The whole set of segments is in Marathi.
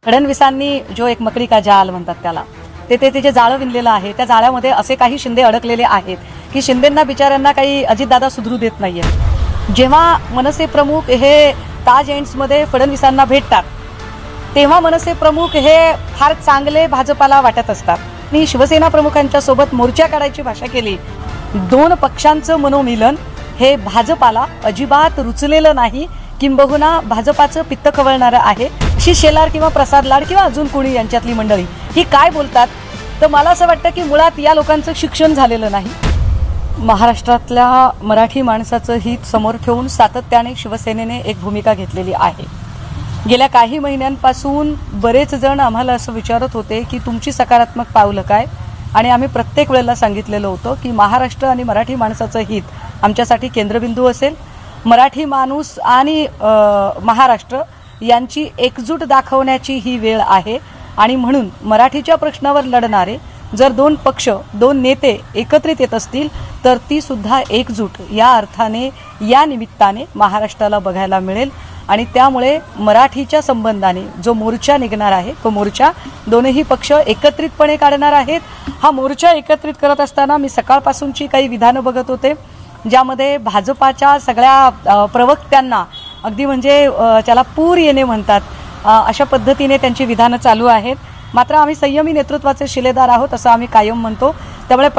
फडणवीसांनी जो एक मकडी का जाल म्हणतात त्याला ते जे जाळं विणलेलं आहे त्या जाळ्यामध्ये असे काही शिंदे अडकलेले आहेत की शिंदेंना बिचाऱ्यांना काही अजितदादा सुधरू देत नाहीये। जेव्हा मनसे प्रमुख हे ताज एंड्समध्ये फडणवीसांना भेटतात तेव्हा मनसे प्रमुख हे फार चांगले भाजपाला वाटत असतात। मी शिवसेना प्रमुखांच्या सोबत मोर्चा काढायची भाषा केली। दोन पक्षांचं मनोमिलन हे भाजपाला अजिबात रुचलेलं नाही, किंबहुना भाजपाचं पित्त खवळणारं आहे। अशी शेलार किंवा प्रसाद लाड किंवा अजून कोणी यांच्यातली मंडळी ही काय बोलतात तर मला असं वाटतं की मुळात या लोकांचं शिक्षण झालेलं नाही। महाराष्ट्रातल्या मराठी माणसाचं हित समोर ठेवून सातत्याने शिवसेनेने एक भूमिका घेतलेली आहे। गेल्या काही महिन्यांपासून बरेच जण आम्हाला असं विचारत होते की तुमची सकारात्मक पावलं काय, आणि आम्ही प्रत्येक वेळेला सांगितलेलं होतं की महाराष्ट्र आणि मराठी माणसाचं हित आमच्यासाठी केंद्रबिंदू असेल। मराठी माणूस आणि महाराष्ट्र यांची एकजूट दाखवण्याची ही वेळ आहे, आणि म्हणून मराठीच्या प्रश्नावर लढणारे जर दोन पक्ष दोन नेते एकत्रित येत असतील तर ती सुद्धा एकजूट या अर्थाने या निमित्ताने महाराष्ट्राला बघायला मिळेल। आणि त्यामुळे मराठीच्या संबंधाने जो मोर्चा निघणार आहे तो मोर्चा दोनही पक्ष एकत्रितपणे काढणार आहेत। हा मोर्चा एकत्रित करत असताना मी सकाळपासूनची काही विधानं बघत होते ज्यामध्ये भाजपाच्या सगळ्या प्रवक्त्यांना अगदी म्हणजे त्याला पूर येणे म्हणतात अशा पद्धतीने त्यांची विधानं चालू आहेत। मात्र आम्ही संयमी नेतृत्वाचे शिलेदार आहोत असं आम्ही कायम म्हणतो। त्यामुळे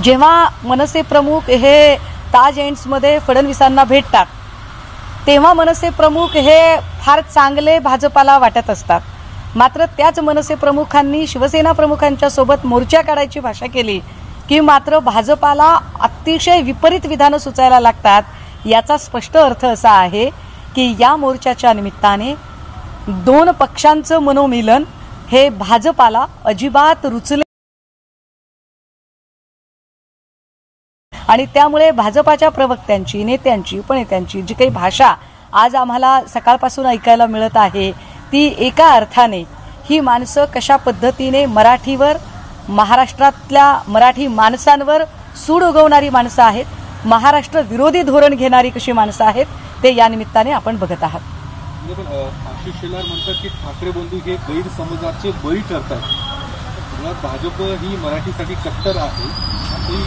जेव्हा मनसे प्रमुख हे ताज एंड्समध्ये फडणवीसांना भेटतात तेव्हा मनसे प्रमुख हे फार चांगले भाजपाला वाटत असतात। मात्र त्याच मनसे प्रमुखांनी शिवसेना प्रमुखांच्या सोबत मोर्चा काढायची भाषा केली की मात्र भाजपाला अतिशय विपरीत विधानं सुचायला लागतात। याचा स्पष्ट अर्थ असा आहे की या मोर्चाच्या निमित्ताने दोन पक्षांचं मनोमिलन हे भाजपाला अजिबात रुचले, आणि त्यामुळे भाजपाच्या प्रवक्त्यांची नेत्यांची उपनेत्यांची जी काही भाषा आज आम्हाला सकाळपासून ऐकायला मिळत आहे ती एका अर्थाने ही माणसं कशा पद्धतीने मराठीवर महाराष्ट्रातल्या मराठी माणसांवर सूड उगवणारी माणसं आहेत, महाराष्ट्र विरोधी धोरण घेणारी कशी माणसं आहेत ते या निमित्ताने आपण बघत आहात। आशिष शेलार म्हणतात की ठाकरे बंधू हे गैरसमजाचे बळी ठरतात। भाजप ही मराठीसाठी कट्टर आहे असंही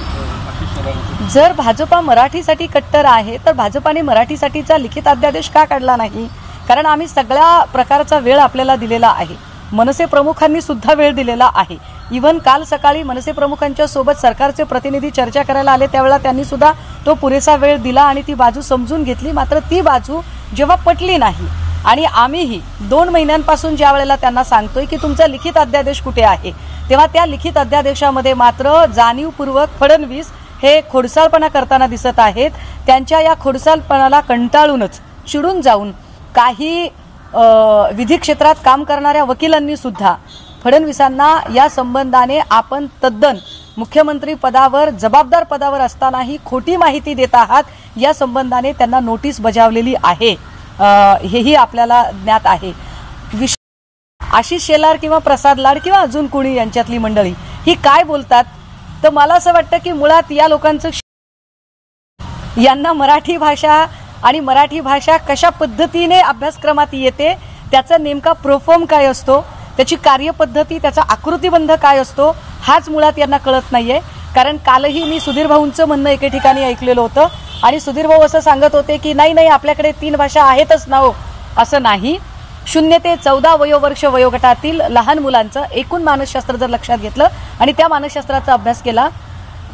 आशिष शेलार म्हणतात। जर भाजपा मराठीसाठी कट्टर आहे तर भाजपाने मराठीसाठीचा लिखित अध्यादेश का काढला नाही? कारण आम्ही सगळ्या प्रकारचा वेळ आपल्याला दिलेला आहे, मनसे प्रमुखांनी सुद्धा वेळ दिलेला आहे। इव्हन काल सकाळी मनसे प्रमुखांच्या सोबत सरकारचे प्रतिनिधी चर्चा करायला आले त्यावेळेला त्यांनी सुद्धा तो पुरेसा वेळ दिला आणि ती बाजू समजून घेतली। मात्र ती बाजू जेव्हा पटली नाही आणि आम्हीही 2 महिन्यांपासून ज्या वेळेला त्यांना सांगतोय की तुमचा लिखित अध्यादेश कुठे आहे, तेव्हा त्या लिखित अध्यादेशामध्ये मात्र जाणीवपूर्वक फडणवीस हे खोडसाळपणा करताना दिसत आहेत। त्यांच्या या खोडसाळपणाला कंटाळूनच चिडून जाऊन काही विधी क्षेत्रात काम करणाऱ्या वकिलांनी सुद्धा फडणवीसांना या संबंधाने आपण तद्दन मुख्यमंत्री पदावर जबाबदार पदावर असतानाही खोटी माहिती देत आहात या संबंधाने त्यांना नोटीस बजावलेली आहे, हेही आपल्याला ज्ञात आहे। आशिष शेलार किंवा प्रसाद लाड किंवा अजून कोणी यांच्यातली मंडळी ही काय बोलतात तर मला असं वाटतं की मुळात या लोकांचं यांना मराठी भाषा आणि मराठी भाषा कशा पद्धतीने अभ्यासक्रमात येते त्याचा नेमका प्रोफॉर्म काय असतो, त्याची कार्यपद्धती त्याचा आकृतीबंध काय असतो हाच मुळात यांना कळत नाहीये। कारण कालही मी सुधीर भाऊंचं म्हणणं एके ठिकाणी ऐकलेलं होतं आणि सुधीर भाऊ असं सांगत होते की नाही आपल्याकडे 3 भाषा आहेतच ना हो, असं नाही। 0 ते 14 वयोवर्ष वयोगटातील लहान मुलांचं एकूण मानसशास्त्र जर लक्षात घेतलं आणि त्या मानसशास्त्राचा अभ्यास केला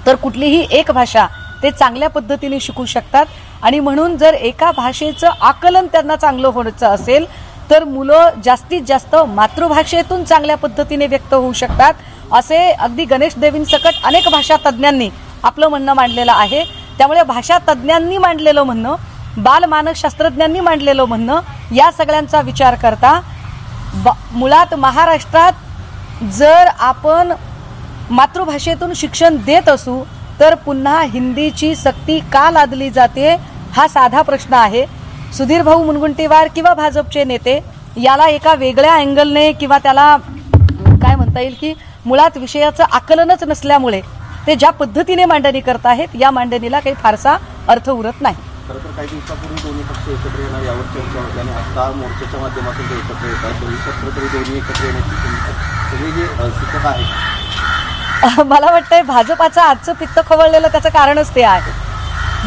तर कुठलीही एक भाषा ते चांगल्या पद्धतीने शिकू शकतात। आणि म्हणून जर एका भाषेचं आकलन त्यांना चांगलं होण्याचं असेल तर मुलं जास्तीत जास्त मातृभाषेतून चांगल्या पद्धतीने व्यक्त होऊ शकतात, असे अगदी गणेश देवींसकट अनेक भाषा तज्ज्ञांनी आपलं म्हणणं मांडलेलं आहे। त्यामुळे भाषा तज्ज्ञांनी मांडलेलं म्हणणं, बालमानसशास्त्रज्ञांनी मांडलेलं म्हणणं या सगळ्यांचा विचार करता मुळात महाराष्ट्रात जर आपण मातृभाषेतून शिक्षण देत असू तर पुन्हा हिंदीची सक्ती का लादली जाते हा साधा प्रश्न आहे। सुधीर भाऊ मुनगंटीवार किंवा भाजपचे नेते याला एका वेगळ्या अँगलने किंवा त्याला काय म्हणता येईल की मुळात विषयाचं आकलनच नसल्यामुळे ते ते ज्या पद्धतीने मांडणी करत आहेत या मांडणीला काही फारसा अर्थ उरत नाही. खरं तर काही दिवसापूर्वी दोन्ही पक्ष एकत्र येणार यावर चर्चा होती आणि आता मोर्चाच्या माध्यमातून ते एकत्र येतात. भविष्यात तरी दोन्ही एकत्र येण्याची सगळी जी सूचक आहे. मला वाटतंय भाजपाचं आजचं पित्त खवळलेलं त्याचं कारणच ते आहे.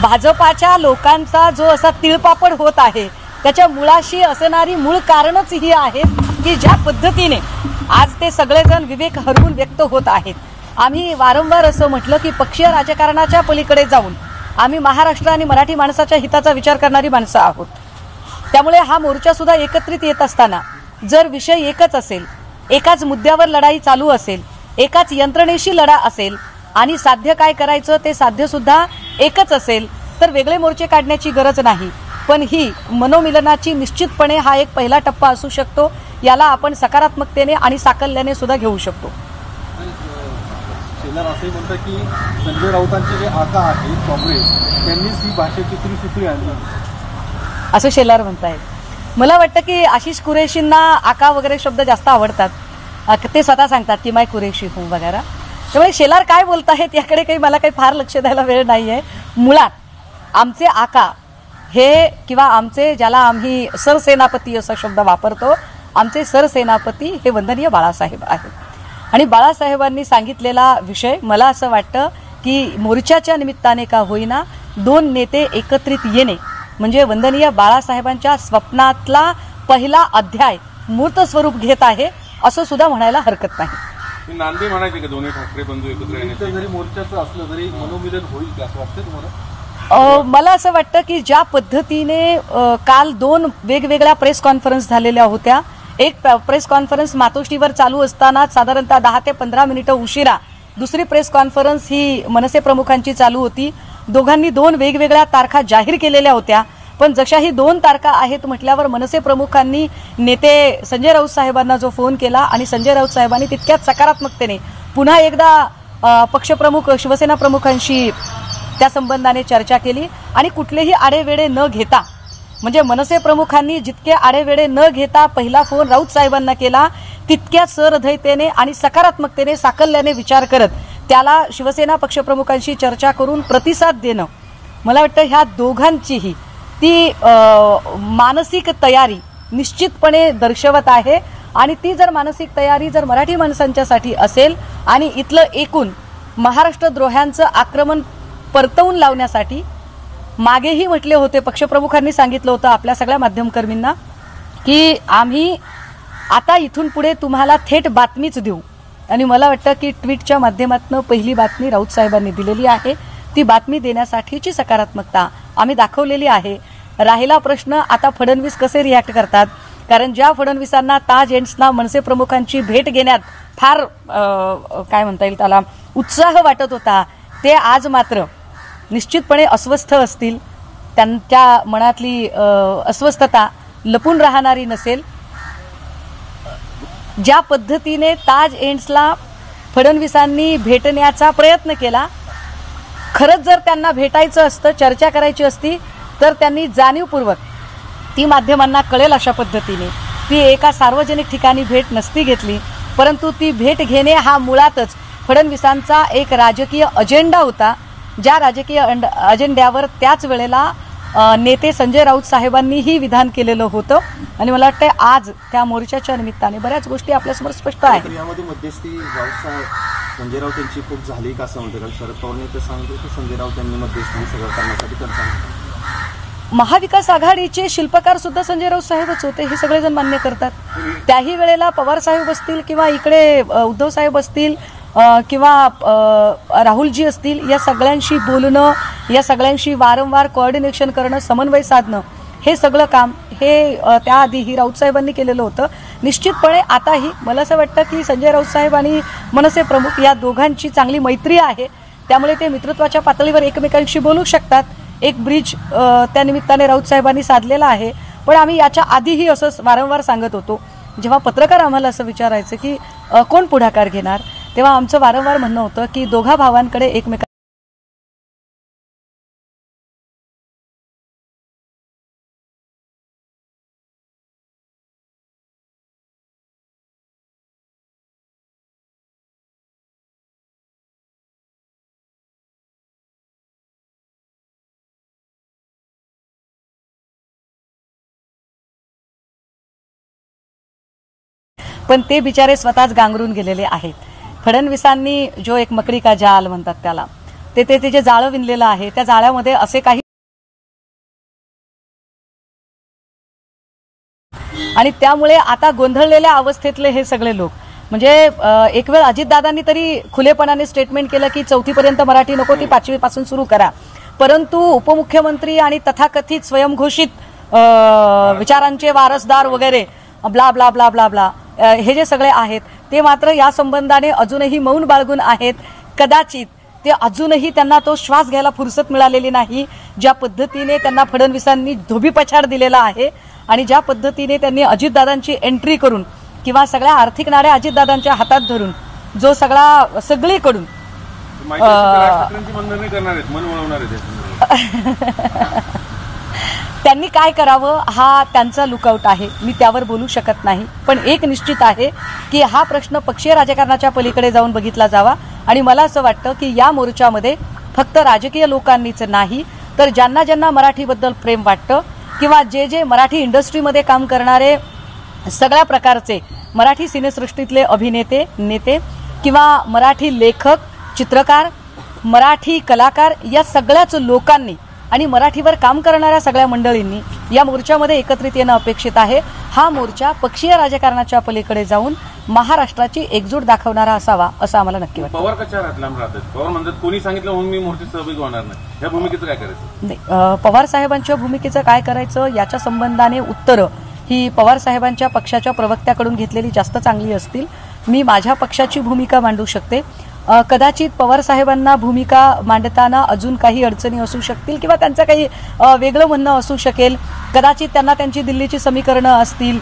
भाजपाच्या लोकांचा जो असा तिळपापड होत आहे त्याच्या मुळाशी असणारी मूळ कारणच ही आहेत की ज्या पद्धतीने आज ते सगळेजण विवेक हरवून व्यक्त होत आहेत. आम्ही वारंवार असं म्हटलं की पक्षीय राजकारणाच्या पलीकडे जाऊन आम्ही महाराष्ट्र आणि मराठी माणसाच्या हिताचा विचार करणारी माणसं आहोत. त्यामुळे हा मोर्चा सुद्धा एकत्रित येत असताना जर विषय एकच असेल, एकाच मुद्द्यावर लढाई चालू असेल, एकाच यंत्रणेशी लढा असेल आणि साध्य काय करायचं ते साध्य सुद्धा एकच असेल तर वेगळे मोर्चे काढण्याची गरज नाही. पण ही मनोमिलनाची निश्चितपणे हा एक पहिला टप्पा असू शकतो. याला आपण सकारात्मकतेने आणि साकल्याने सुद्धा घेऊ शकतो. शेलार असंही म्हणतात की संजय राऊतांचे जे आका आहेत काँग्रेस त्यांनीच ही भाषेची त्रिसूत्री आणली असं शेलार म्हणतायत. मला वाटतं की आशिष कुरेशींना आका वगैरे शब्द जास्त आवडतात. ते स्वतः सांगतात की मैं कुरेशी हूं वगैरे. त्यामुळे शेलार काय बोलतायत याकडे काही मला काही फार लक्ष द्यायला वेळ नाही आहे. मुळात आमचे आका हे किंवा आमचे ज्याला आम्ही सरसेनापती असा शब्द वापरतो, आमचे सरसेनापती हे वंदनीय बाळासाहेब आहेत. आणि बाळासाहेबांनी सांगितलेला विषय मला असं वाटतं की मोर्चाच्या निमित्ताने का होईना दोन नेते एकत्रित येणे म्हणजे वंदनीय बाळासाहेबांच्या स्वप्नातला पहिला अध्याय मूर्त स्वरूप घेत आहे असं सुद्धा म्हणायला हरकत नाही. नांदे म्हणायचे का दोन्ही ठाकरे बंधू एकत्र येण्याचं जरी मोर्चाचं असलं तरी मनोमिलन होईल का असं वाटतं तुम्हाला? मला असं वाटतं की ज्या पद्धतीने काल दोन वेगवेगळ्या प्रेस कॉन्फरन्स झालेल्या होत्या. एक प्रेस कॉन्फरन्स मातोश्रीवर चालू असताना साधारणतः 10 ते 15 मिनिटं उशिरा दुसरी प्रेस कॉन्फरन्स ही मनसे प्रमुखांची चालू होती. दोघांनी दोन वेगवेगळ्या तारखा जाहीर केलेल्या होत्या. पण जशाही दोन तारखा आहेत म्हटल्यावर मनसे प्रमुखांनी नेते संजय राऊत साहेबांना जो फोन केला आणि संजय राऊत साहेबांनी तितक्याच सकारात्मकतेने पुन्हा एकदा पक्षप्रमुख शिवसेना प्रमुखांशी त्या संबंधाने चर्चा केली आणि कुठलेही आडेवेडे न घेता म्हणजे मनसे प्रमुखांनी जितके आडेवेडे न घेता पहिला फोन राऊत साहेबांना केला तितक्याच सहृदयतेने आणि सकारात्मकतेने साकल्याने विचार करत त्याला शिवसेना पक्षप्रमुखांशी चर्चा करून प्रतिसाद देणं मला वाटतं ह्या दोघांचीही ती मानसिक तयारी निश्चितपणे दर्शवत आहे. आणि ती जर मानसिक तयारी जर मराठी माणसांच्यासाठी असेल आणि इथलं एकूण महाराष्ट्रद्रोह्यांचं आक्रमण परतवून लावण्यासाठी मागेही म्हटले होते, पक्षप्रमुखांनी सांगितलं होतं आपल्या सगळ्या माध्यमकर्मींना की आम्ही आता इथून पुढे तुम्हाला थेट बातमीच देऊ. आणि मला वाटतं की ट्विटच्या माध्यमातून पहिली बातमी राऊत साहेबांनी दिलेली आहे. ती बातमी देण्यासाठीची सकारात्मकता आम्ही दाखवलेली आहे. राहिला प्रश्न आता फडणवीस कसे रिॲक्ट करतात, कारण ज्या फडणवीसांना ताज एंड्सना मनसे प्रमुखांची भेट घेण्यात फार काय म्हणता येईल त्याला उत्साह वाटत होता ते आज मात्र निश्चितपणे अस्वस्थ असतील. त्यांच्या मनातली अस्वस्थता लपून राहणारी नसेल. ज्या पद्धतीने ताज एंड्सला फडणवीसांनी भेटण्याचा प्रयत्न केला, खरंच जर त्यांना भेटायचं असतं चर्चा करायची असती तर त्यांनी जाणीवपूर्वक ती माध्यमांना कळेल अशा पद्धतीने ती एका सार्वजनिक ठिकाणी भेट नसती घेतली. परंतु ती भेट घेणे हा मुळातच फडणवीसांचा एक राजकीय अजेंडा होता. ज्या राजकीय अजेंड्यावर त्याच वेळेला नेते संजय राऊत साहेबांनीही विधान केलेलं होतं. आणि मला वाटतं आज त्या मोर्चाच्या निमित्ताने बऱ्याच गोष्टी आपल्यासमोर स्पष्ट आहेत. यामध्ये मध्यस्थी संजय राऊत यांची खूप झाली का असं म्हणते, कारण शरद पवारांनी तर सांगितलं की संजय राऊत यांनी मध्यस्थी सगळं करण्यासाठी तर सांगितलं. महाविकास आघाडीचे शिल्पकार सुद्धा संजय राऊत साहेबच होते हे सगळेजण मान्य करतात. त्याही वेळेला पवार साहेब असतील किंवा इकडे उद्धव साहेब असतील किंवा राहुलजी असतील या सगळ्यांशी बोलणं, या सगळ्यांशी वारंवार कोऑर्डिनेशन करणं, समन्वय साधणं हे सगळं काम हे त्याआधीही राऊत साहेबांनी केलेलं होतं. निश्चितपणे आताही मला असं वाटतं की संजय राऊत साहेब आणि मनसे प्रमुख या दोघांची चांगली मैत्री आहे. त्यामुळे ते मित्रत्वाच्या पातळीवर एकमेकांशी बोलू शकतात. एक ब्रिज त्या निमित्ताने राऊत साहेबांनी साधलेला आहे. पण आम्ही याच्या आधीही असं वारंवार सांगत होतो, जेव्हा पत्रकार आम्हाला असं विचारायचं की कोण पुढाकार घेणार, तेव्हा आमचं वारंवार म्हणणं होतं की दोघा भावांकडे एकमेकांना पण ते बिचारे स्वतःच गांगरून गेलेले आहेत. फडणवीसांनी जो एक मकडी का जाल म्हणतात त्याला, ते जे जाळं विणलेलं आहे, त्या जाळ्यामध्ये असे काही आणि त्यामुळे आता गोंधळलेल्या अवस्थेतले हे सगळे लोक म्हणजे एक वेळ अजितदादांनी तरी खुलेपणाने स्टेटमेंट केलं की 4थी पर्यंत मराठी नको, ती 5वी पासून सुरू करा. परंतु उपमुख्यमंत्री आणि तथाकथित स्वयंघोषित विचारांचे वारसदार वगैरे blah blah blah blah blah हे जे सगळे आहेत ते मात्र या संबंधाने अजूनही मौन बाळगून आहेत. कदाचित ते अजूनही त्यांना तो श्वास घ्यायला फुरसत मिळालेली नाही. ज्या पद्धतीने त्यांना फडणवीसांनी धोबीपछाड दिलेला आहे आणि ज्या पद्धतीने त्यांनी अजितदादांची एंट्री करून किंवा सगळ्या आर्थिक नाड्या अजितदादांच्या हातात धरून जो सगळीकडून त्यांनी काय करावं हा त्यांचा लुकआउट आहे. मी त्यावर बोलू शकत नाही. पण एक निश्चित आहे की हा प्रश्न पक्षीय राजकारणाच्या पलीकडे जाऊन बघितला जावा आणि मला असं वाटतं की या मोर्चामध्ये फक्त राजकीय लोकांनीच नाही तर ज्यांना ज्यांना मराठीबद्दल प्रेम वाटतं किंवा जे मराठी इंडस्ट्रीमध्ये काम करणारे सगळ्या प्रकारचे मराठी सिनेसृष्टीतले अभिनेते, नेते किंवा मराठी लेखक, चित्रकार, मराठी कलाकार या सगळ्याच लोकांनी आणि मराठीवर काम करणाऱ्या सगळ्या मंडळींनी या मोर्चामध्ये एकत्रित येणं अपेक्षित आहे. हा मोर्चा पक्षीय राजकारणाच्या पलीकडे जाऊन महाराष्ट्राची एकजूट दाखवणारा असावा असं आम्हाला नक्की वाटतं. पवार कशा लांब राहतात? पवार म्हणतात कोणी सांगितलं म्हणून मी मोर्चात सहभागी होणार नाही. या भूमिकेचं काय करायचं? नाही, पवार साहेबांच्या भूमिकेचं काय करायचं याच्या संबंधाने उत्तरं ही पवार साहेबांच्या पक्षाच्या प्रवक्त्याकडून घेतलेली जास्त चांगली असतील. मी माझ्या पक्षाची भूमिका मांडू शकते. कदाचित पवार साहेबांना भूमिका मांडताना अजून काही अडचणी असू शकतील किंवा त्यांचं काही वेगळं म्हणणं असू शकेल. कदाचित त्यांना त्यांची दिल्लीची समीकरणं असतील,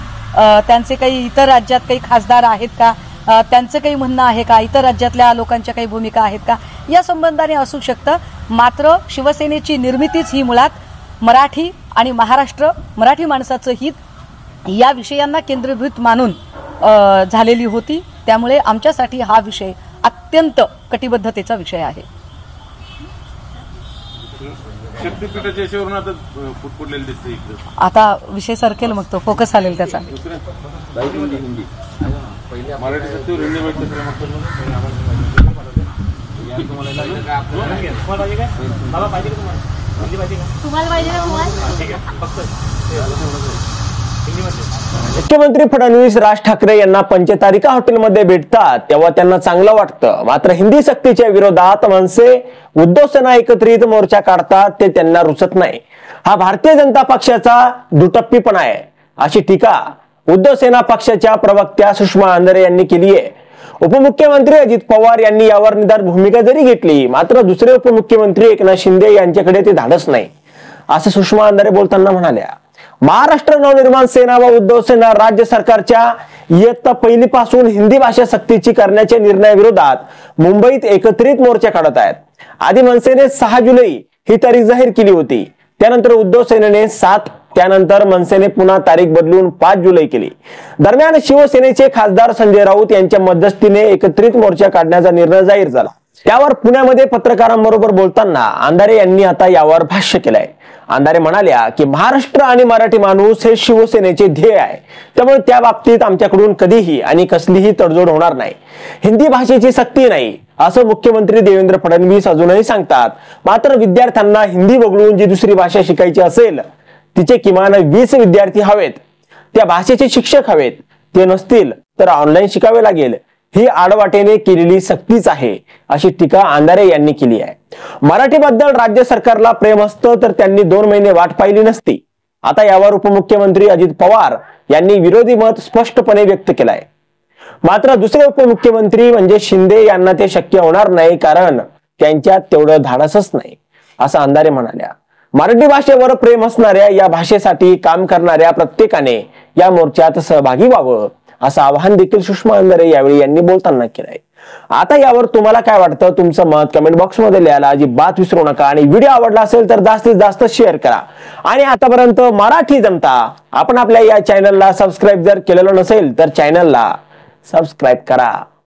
त्यांचे काही इतर राज्यात काही खासदार आहेत का, त्यांचं काही म्हणणं आहे का, इतर राज्यातल्या लोकांच्या काही भूमिका आहेत का, या संबंधाने असू शकतं. मात्र शिवसेनेची निर्मितीच ही मुळात मराठी आणि महाराष्ट्र, मराठी माणसाचं हित या विषयांना केंद्रीभूत मानून झालेली होती. त्यामुळे आमच्यासाठी हा विषय अत्यंत कटिबद्धतेचा विषय आहे. शक्तीपीठाच्या याच्यावरून आता फुटफुटलेलं दिसते. आता विषय सरकेल मग तो फोकस आलेल त्याचा. मराठी सत्तेवर हिंदी मुख्यमंत्री फडणवीस राज ठाकरे यांना पंचतारिका हॉटेलमध्ये भेटतात तेव्हा त्यांना चांगलं वाटतं. मात्र हिंदी सक्तीच्या विरोधात मनसे उद्धव सेना एकत्रित मोर्चा काढतात ते त्यांना रुचत नाही. हा भारतीय जनता पक्षाचा दुटप्पीपणा आहे अशी टीका उद्धव सेना पक्षाच्या प्रवक्त्या सुषमा अंधारे यांनी केली आहे. उपमुख्यमंत्री अजित पवार यांनी यावर निदान भूमिका जरी घेतली मात्र दुसरे उपमुख्यमंत्री एकनाथ शिंदे यांच्याकडे ते धाडस नाही असं सुषमा अंधारे बोलताना म्हणाल्या. महाराष्ट्र नवनिर्माण सेना व उद्धव सेना राज्य सरकारच्या इयत्ता पहिलीपासून हिंदी भाषा सक्तीची करण्याच्या निर्णयाविरोधात मुंबईत एकत्रित मोर्चा काढत आहेत. आधी मनसेने 6 जुलै ही तारीख जाहीर केली होती. त्यानंतर उद्धव सेनेने 7, त्यानंतर मनसेने पुन्हा तारीख बदलून 5 जुलै केली. दरम्यान शिवसेनेचे खासदार संजय राऊत यांच्या मध्यस्थीने एकत्रित मोर्चा काढण्याचा निर्णय जाहीर झाला. त्यावर पुण्यामध्ये पत्रकारांबरोबर बोलताना अंधारे यांनी आता यावर भाष्य केलंय. अंधारे म्हणाल्या की महाराष्ट्र आणि मराठी माणूस हे शिवसेनेचे ध्येय आहे. त्यामुळे त्या बाबतीत आमच्याकडून कधीही आणि कसलीही तडजोड होणार नाही. हिंदी भाषेची सक्ती नाही असं मुख्यमंत्री देवेंद्र फडणवीस अजूनही सांगतात. मात्र विद्यार्थ्यांना हिंदी वगळून जी दुसरी भाषा शिकायची असेल तिचे किमान 20 विद्यार्थी हवेत. त्या भाषेचे शिक्षक हवेत. ते नसतील तर ऑनलाईन शिकावे लागेल. ही आडवाटेने केलेली सक्तीच आहे अशी टीका अंधारे यांनी केली आहे. मराठीबद्दल राज्य सरकारला प्रेम असतं तर त्यांनी 2 महिने वाट पाहिली नसती. आता यावर उपमुख्यमंत्री अजित पवार यांनी विरोधी मत स्पष्टपणे व्यक्त केलंय. मात्र दुसरे उपमुख्यमंत्री म्हणजे शिंदे यांना ते शक्य होणार नाही कारण त्यांच्यात तेवढं धाडसच नाही असं अंधारे म्हणाल्या. मराठी भाषेवर प्रेम असणाऱ्या या भाषेसाठी काम करणाऱ्या प्रत्येकाने या मोर्चात सहभागी व्हावं असं आवाहन देखील सुषमा अंधारे यावेळी यांनी बोलताना केलंय. आता यावर तुम्हाला काय वाटतं तुमचं मत कमेंट बॉक्स मध्ये लिहायला अजिबात विसरू नका आणि व्हिडिओ आवडला असेल तर जास्तीत जास्त शेअर करा. आणि आतापर्यंत मराठी जनता आपण आपल्या या चॅनलला सबस्क्राईब जर केलेलं नसेल तर चॅनलला सबस्क्राईब करा.